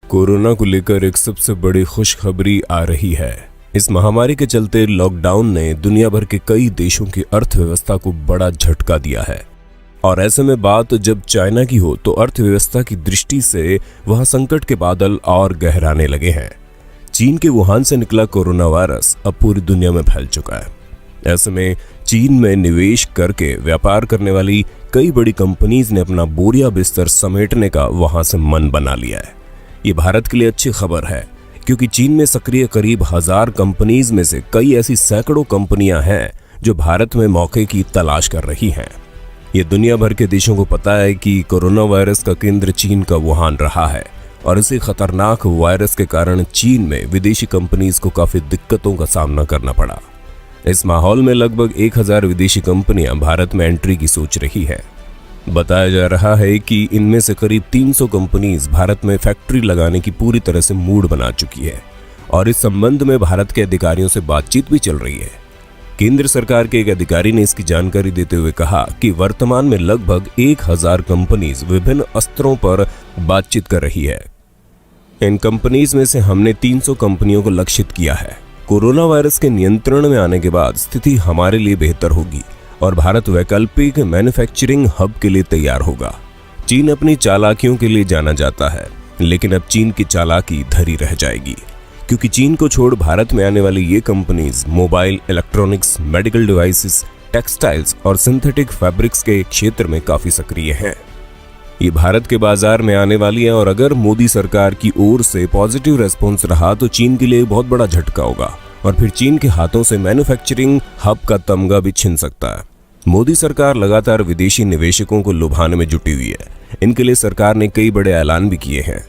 Corona को लेकर एक सबसे बड़ी खुशखबरी आ रही है। इस महामारी के चलते लॉकडाउन ने दुनिया भर के कई देशों की अर्थव्यवस्था को बड़ा झटका दिया है। और ऐसे में बात जब चाइना की हो तो अर्थव्यवस्था की दृष्टि से वहां संकट के बादल और गहराने लगे हैं। चीन के वुहान से निकला कोरोना वायरस अब पूरी दुनिया में फैल चुका है। ऐसे में चीन में निवेश करके व्यापार करने वाली कई बड़ी कंपनीज ने अपना बोरिया बिस्तर समेटने का वहां से मन बना लिया है। ये भारत के लिए अच्छी खबर है, क्योंकि चीन में सक्रिय करीब 1000 कंपनीज में से कई ऐसी सैकड़ों कंपनियां हैं जो भारत में मौके की तलाश कर रही हैं। ये दुनिया भर के देशों को पता है कि कोरोना वायरस का केंद्र चीन का वुहान रहा है और इसी खतरनाक वायरस के कारण चीन में विदेशी कंपनीज को काफी दिक्कतों का सामना करना पड़ा। इस माहौल में लगभग 1000 विदेशी कंपनियां भारत में एंट्री की सोच रही है। बताया जा रहा है कि इनमें से करीब 300 कंपनीज भारत में फैक्ट्री लगाने की पूरी तरह से मूड बना चुकी है और इस संबंध में भारत के अधिकारियों से बातचीत भी चल रही है। केंद्र सरकार के एक अधिकारी ने इसकी जानकारी देते हुए कहा कि वर्तमान में लगभग 1000 कंपनीज विभिन्न स्तरों पर बातचीत कर रही है। इन कंपनीज में से हमने 300 कंपनियों को लक्षित किया है। कोरोना वायरस के नियंत्रण में आने के बाद स्थिति हमारे लिए बेहतर होगी और भारत वैकल्पिक मैन्युफैक्चरिंग हब के लिए तैयार होगा। चीन अपनी चालाकियों के लिए जाना जाता है, लेकिन अब चीन की चालाकी धरी रह जाएगी, क्योंकि चीन को छोड़ भारत में आने वाली ये companies mobile, electronics, medical devices, textiles और सिंथेटिक फैब्रिक्स के क्षेत्र में काफी सक्रिय हैं। ये भारत के बाजार में आने वाली है और अगर मोदी सरकार की ओर से पॉजिटिव रेस्पॉन्स रहा तो चीन के लिए बहुत बड़ा झटका होगा और फिर चीन के हाथों से मैन्युफैक्चरिंग हब का तमगा भी छिन सकता है। मोदी सरकार लगातार विदेशी निवेशकों को लुभाने में जुटी हुई है। इनके लिए सरकार ने कई बड़े ऐलान भी किए हैं।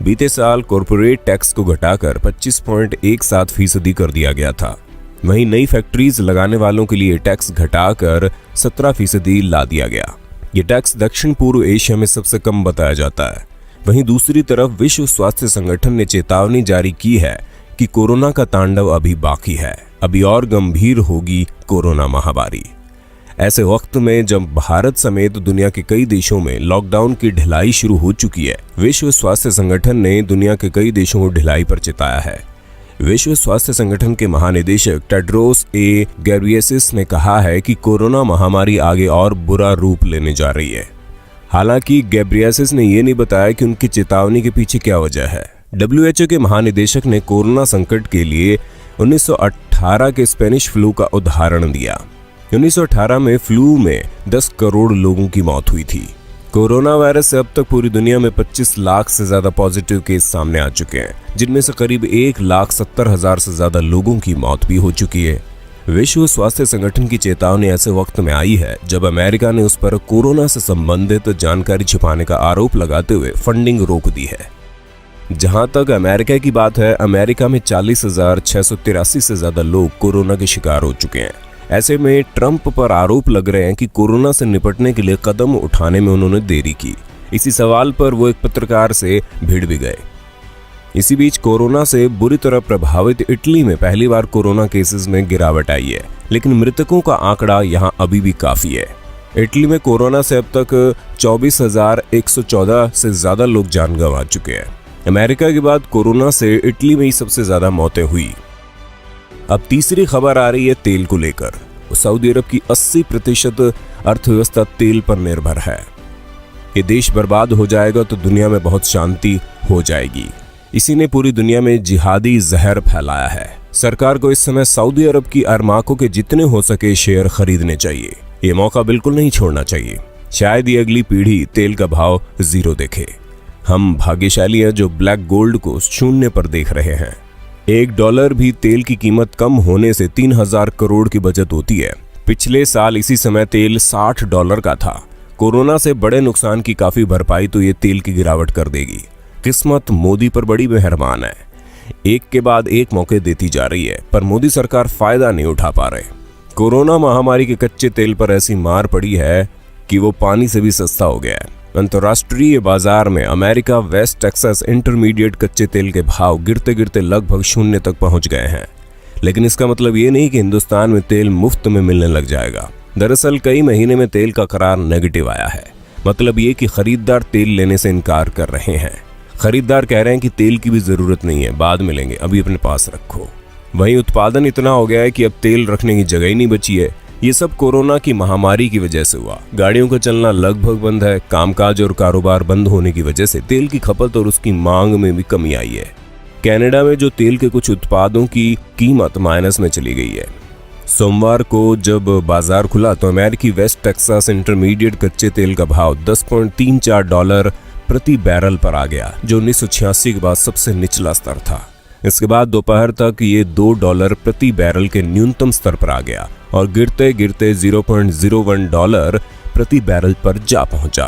बीते साल कॉर्पोरेट टैक्स को घटाकर 25.17% कर दिया गया था। वहीं नई फैक्ट्रीज लगाने वालों के लिए टैक्स घटाकर 17% ला दिया गया। ये टैक्स दक्षिण पूर्व एशिया में सबसे कम बताया जाता है। वहीं दूसरी तरफ विश्व स्वास्थ्य संगठन ने चेतावनी जारी की है कि कोरोना का तांडव अभी बाकी है, अभी और गंभीर होगी कोरोना महामारी। ऐसे वक्त में जब भारत समेत दुनिया के कई देशों में लॉकडाउन की ढिलाई शुरू हो चुकी है, विश्व स्वास्थ्य संगठन ने दुनिया के कई देशों को ढिलाई पर चिताया है। विश्व स्वास्थ्य संगठन के महानिदेशक टेड्रोस घेब्रेयेसस ने कहा है कि कोरोना महामारी आगे और बुरा रूप लेने जा रही है। हालांकि घेब्रेयेसस ने यह नहीं बताया कि उनकी चेतावनी के पीछे क्या वजह है। WHO के महानिदेशक ने कोरोना संकट के लिए 1918 के स्पेनिश फ्लू का उदाहरण दिया। 1918 में फ्लू में 10 करोड़ लोगों की मौत हुई थी। कोरोना वायरस से अब तक पूरी दुनिया में 25 लाख से ज्यादा पॉजिटिव केस सामने आ चुके हैं, जिनमें से करीब 1,70,000 से ज्यादा लोगों की मौत भी हो चुकी है। विश्व स्वास्थ्य संगठन की चेतावनी ऐसे वक्त में आई है जब अमेरिका ने उस पर कोरोना से संबंधित जानकारी छिपाने का आरोप लगाते हुए फंडिंग रोक दी है। जहां तक अमेरिका की बात है, अमेरिका में 40,683 से ज्यादा लोग कोरोना के शिकार हो चुके हैं। ऐसे में ट्रंप पर आरोप लग रहे हैं कि कोरोना से निपटने के लिए कदम उठाने में उन्होंने देरी की। इसी सवाल पर वो एक पत्रकार से भिड़ भी गए। इसी बीच कोरोना से बुरी तरह प्रभावित इटली में पहली बार कोरोना केसेस में गिरावट आई है, लेकिन मृतकों का आंकड़ा यहां अभी भी काफी है। इटली में कोरोना से अब तक 24,114 से ज्यादा लोग जान गंवा चुके हैं। अमेरिका के बाद कोरोना से इटली में ही सबसे ज्यादा मौतें हुई। अब तीसरी खबर आ रही है तेल को लेकर। सऊदी अरब की 80% अर्थव्यवस्था तेल पर निर्भर है। ये देश बर्बाद हो जाएगा तो दुनिया में बहुत शांति हो जाएगी। इसी ने पूरी दुनिया में जिहादी जहर फैलाया है। सरकार को इस समय सऊदी अरब की अरमाको के जितने हो सके शेयर खरीदने चाहिए। ये मौका बिल्कुल नहीं छोड़ना चाहिए। शायद ये अगली पीढ़ी तेल का भाव 0 देखे। हम भाग्यशाली हैं जो ब्लैक गोल्ड को शून्य पर देख रहे हैं। $1 भी तेल की कीमत कम होने से 3000 करोड़ की बचत होती है। पिछले साल इसी समय तेल $60 का था। कोरोना से बड़े नुकसान की काफी भरपाई तो ये तेल की गिरावट कर देगी। किस्मत मोदी पर बड़ी मेहरबान है, एक के बाद एक मौके देती जा रही है, पर मोदी सरकार फायदा नहीं उठा पा रहे। कोरोना महामारी के कच्चे तेल पर ऐसी मार पड़ी है कि वो पानी से भी सस्ता हो गया है। अंतर्राष्ट्रीय बाजार में अमेरिका वेस्ट टेक्सास इंटरमीडिएट कच्चे तेल के भाव गिरते गिरते लगभग 0 तक पहुंच गए हैं। लेकिन इसका मतलब ये नहीं कि हिंदुस्तान में तेल मुफ्त में मिलने लग जाएगा। दरअसल कई महीने में तेल का करार नेगेटिव आया है। मतलब ये कि खरीदार तेल लेने से इनकार कर रहे हैं। खरीदार कह रहे हैं कि तेल की भी जरूरत नहीं है, बाद में लेंगे, अभी अपने पास रखो। वहीं उत्पादन इतना हो गया है कि अब तेल रखने की जगह ही नहीं बची है। ये सब कोरोना की महामारी की वजह से हुआ। गाड़ियों का चलना लगभग बंद है। कामकाज और कारोबार बंद होने की वजह से तेल की खपत और उसकी मांग में भी कमी आई है। कनाडा में जो तेल के कुछ उत्पादों की कीमत माइनस में चली गई है। सोमवार को जब बाजार खुला तो अमेरिकी वेस्ट टेक्सास इंटरमीडिएट कच्चे तेल का भाव $10.34 प्रति बैरल पर आ गया, जो 1986 के बाद सबसे निचला स्तर था। इसके बाद दोपहर तक ये $2 प्रति बैरल के न्यूनतम स्तर पर आ गया और गिरते गिरते $0.01 प्रति बैरल पर जा पहुंचा।